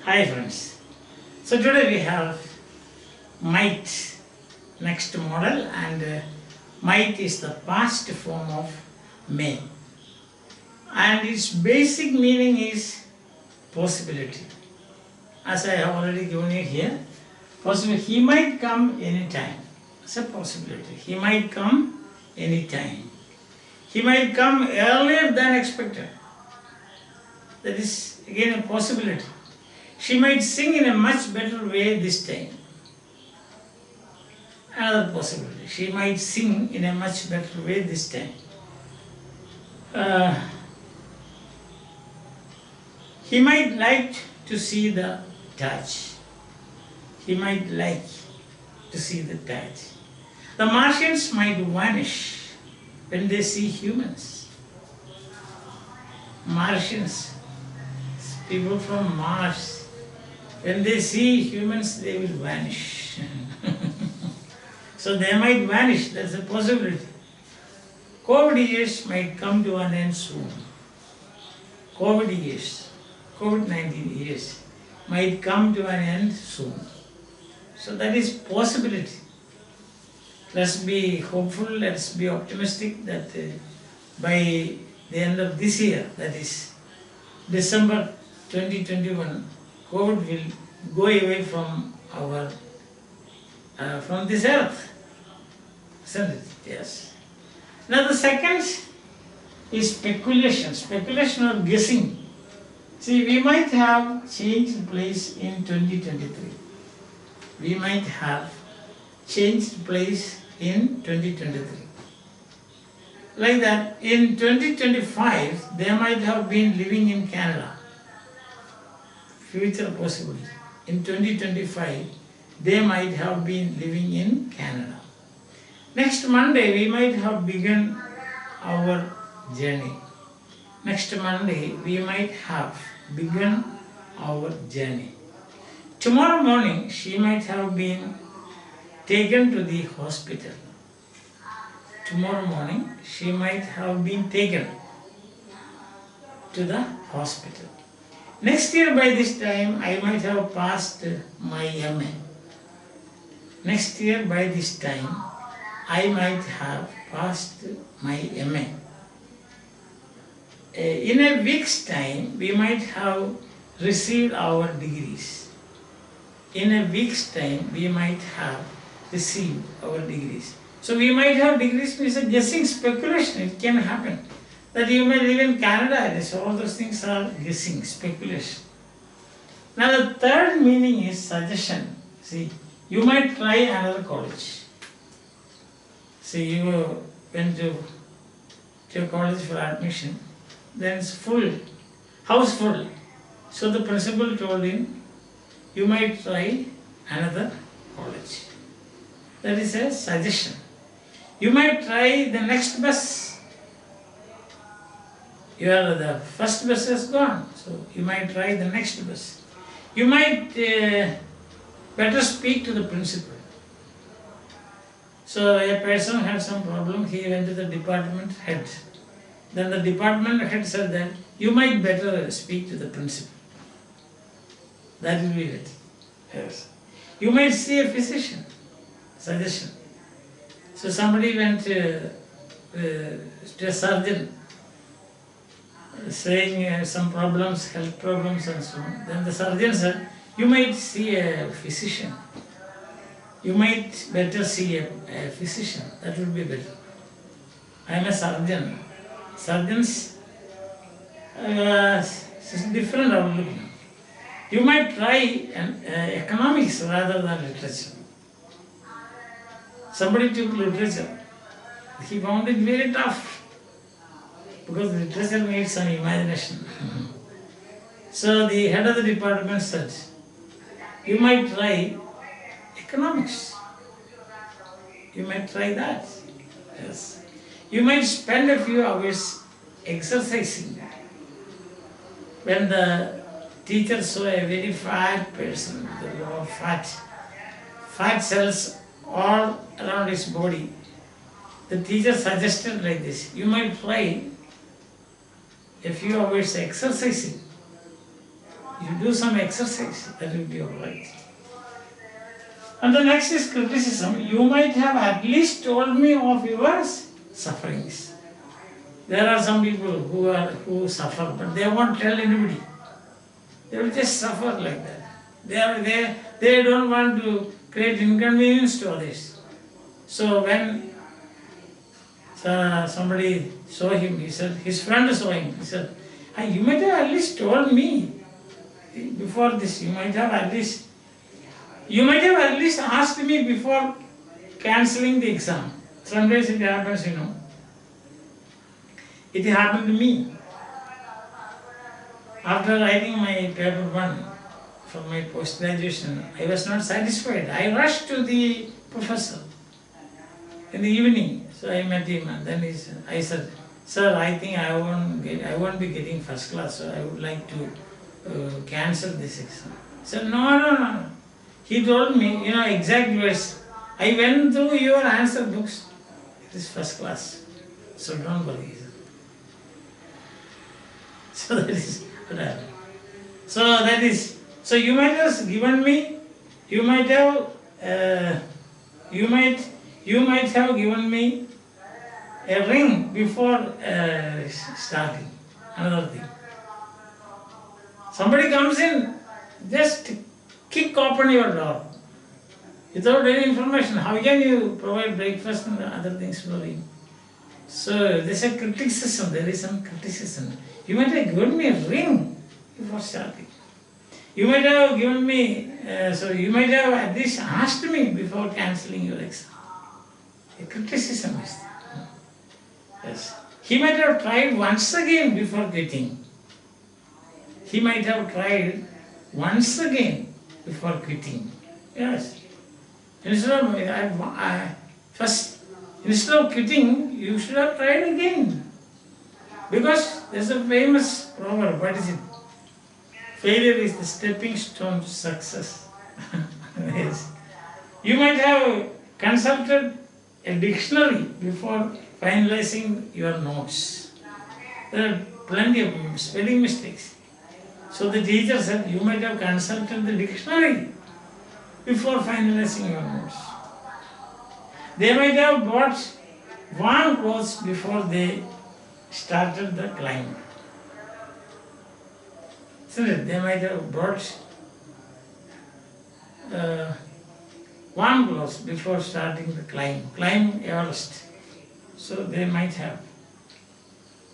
Hi friends. So today we have might next model, and might is the past form of may, and its basic meaning is possibility. As I have already given you here, possible he might come anytime. It's a possibility. He might come anytime. He might come earlier than expected. That is again a possibility. She might sing in a much better way this time. Another possibility. She might sing in a much better way this time. He might like to see the touch. He might like to see the touch. The Martians might vanish when they see humans. Martians, people from Mars, when they see humans, they will vanish. So they might vanish, that's a possibility. COVID years might come to an end soon. COVID years, COVID-19 years might come to an end soon. So that is possibility. Let's be hopeful, let's be optimistic that by the end of this year, that is December 2021, COVID will go away from our from this earth, isn't it? Yes. Now the second is speculation. Speculation or guessing. See, we might have changed place in 2023. We might have changed place in 2023. Like that, in 2025, they might have been living in Canada. Future possibility. In 2025, they might have been living in Canada. Next Monday, we might have begun our journey. Next Monday, we might have begun our journey. Tomorrow morning, she might have been taken to the hospital. Tomorrow morning, she might have been taken to the hospital. Next year by this time, I might have passed my MA. Next year by this time, I might have passed my MA. In a week's time, we might have received our degrees. In a week's time, we might have received our degrees. So we might have degrees, means a guessing, speculation, it can happen. That you may live in Canada, so all those things are guessing, speculation. Now the third meaning is suggestion. See, you might try another college. See, you went to a college for admission, then it's full, house full. So the principal told him, you might try another college. That is a suggestion. You might try the next bus. The first bus is gone, so you might try the next bus. You might better speak to the principal. So a person had some problem, he went to the department head. Then the department head said that you might better speak to the principal. That will be it. Yes. You might see a physician. Suggestion. So somebody went to a surgeon saying some problems, health problems and so on. Then the surgeon said, you might see a physician. You might better see a physician. That would be better. I am a surgeon. Surgeons is different outlook now. You might try economics rather than literature. Somebody took literature. He found it very tough because literature needs some imagination. So the head of the department said, you might try economics. You might try that. Yes. You might spend a few hours exercising. When the teacher saw a very fat person, the fat cells all around his body, the teacher suggested like this, you might try a few hours exercising. You you do some exercise, that will be alright. And the next is criticism. You might have at least told me of your sufferings. There are some people who suffer, but they won't tell anybody. They will just suffer like that. They don't want to create inconvenience to others. So when somebody saw him, he said, his friend saw him, he said, you might have at least told me before this, you might have at least asked me before cancelling the exam. Sometimes it happens, It happened to me. After writing my paper 1 for my post-graduation, I was not satisfied. I rushed to the professor in the evening. So I met him and then I said, sir, I think I won't be getting first class, so I would like to cancel this exam. He said, no. He told me, exact words. I went through your answer books. It is first class. So don't worry. So that is what happened. So you might have given me, you might have given me a ring before starting. Another thing. Somebody comes in, just kick open your door. Without any information, how can you provide breakfast and other things for him? So there's a criticism, there is some criticism. You might have given me a ring before starting. You might have given me, you might have at least asked me before cancelling your exam. A criticism is there. Yes. He might have tried once again before quitting. He might have tried once again before quitting. Yes. Instead of quitting, you should have tried again. Because there's a famous proverb, what is it? Failure is the stepping stone to success. Yes. You might have consulted a dictionary before finalizing your notes. There are plenty of spelling mistakes. So the teacher said, you might have consulted the dictionary before finalizing your notes. They might have bought warm clothes before they started the climb. Isn't it? They might have brought warm clothes before starting the climb Everest. So they might have.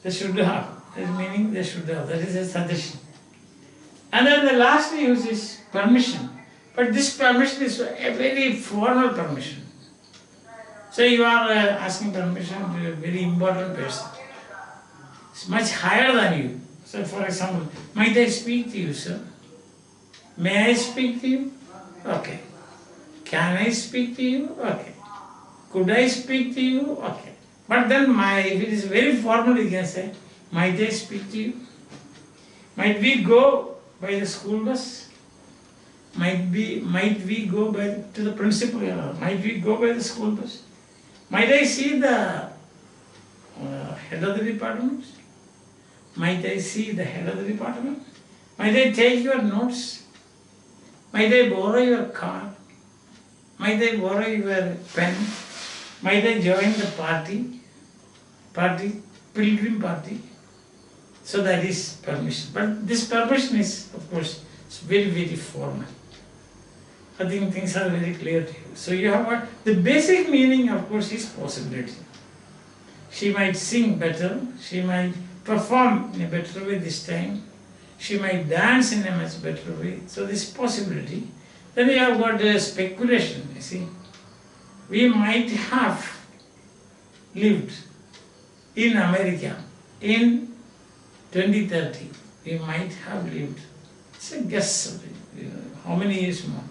They should have. That meaning they should have. That is a suggestion. And then the last use is permission. But this permission is a very formal permission. So you are asking permission to a very important person. It's much higher than you. So for example, might I speak to you, sir? May I speak to you? Okay. Can I speak to you? Okay. Could I speak to you? Okay. But then if it is very formal, you can say, might I speak to you? Might we go by the school bus? Might we go to the principal? Might we go by the school bus? Might I see the head of the department? Might I see the head of the department? Might I take your notes? Might I borrow your car? Might I borrow your pen? Might I join the pilgrim party? So that is permission. But this permission is, of course, very, very formal. I think things are very clear to you. So you have what? The basic meaning, of course, is possibility. She might sing better. She might perform in a better way this time. She might dance in a much better way. So this possibility. Then you have got speculation, you see. We might have lived in America in 2030. We might have lived. It's a guess. How many years more?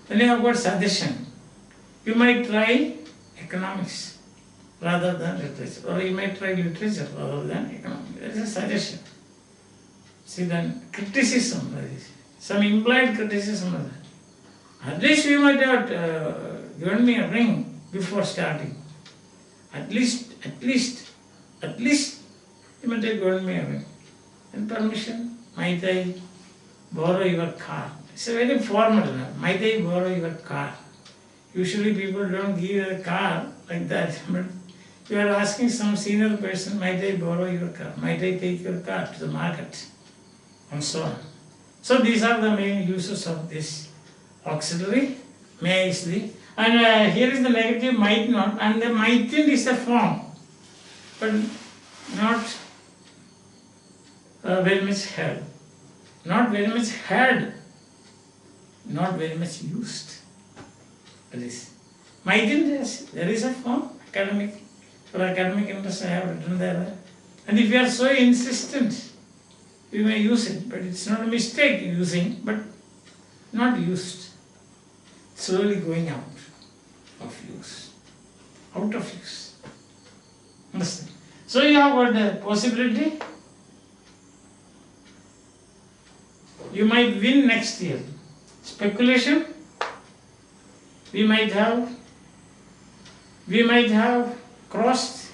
Then you have got suggestion. You might try economics rather than literature. Or you might try literature rather than economics. That is a suggestion. See, then criticism, some implied criticism of that. At least you might have given me a ring before starting. At least you might have given me a ring. And permission, might I borrow your car. It's a very formal. Might I borrow your car? Usually people don't give a car like that. But you are asking some senior person, might I borrow your car? Might I take your car to the market? And so on. So these are the main uses of this auxiliary. May is the, and here is the negative might not, and the mightn't is a form, but not very much heard. Not very much heard, not very much used. That is, mightn't is, there is a form, academic, for academic interest I have written there. And if you are so insistent, you may use it, but it's not a mistake in using, but not used. Slowly going out of use. Out of use. Understand? So you have got the possibility. You might win next year. Speculation. We might have crossed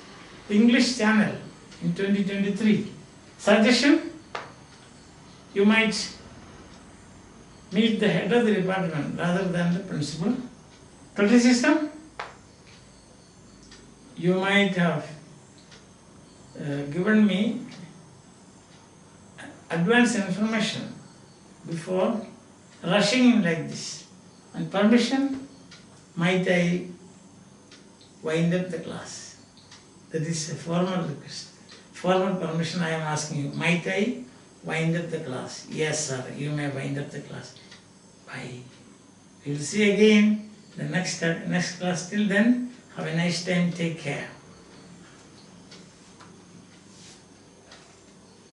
the English Channel in 2023. Suggestion. You might meet the head of the department rather than the principal. Criticism, you might have given me advance information before rushing in like this. And permission, might I wind up the class? That is a formal request. Formal permission I am asking you. Might I wind up the class? Yes, sir, you may wind up the class. Bye. We will see again the next class. Till then, have a nice time. Take care.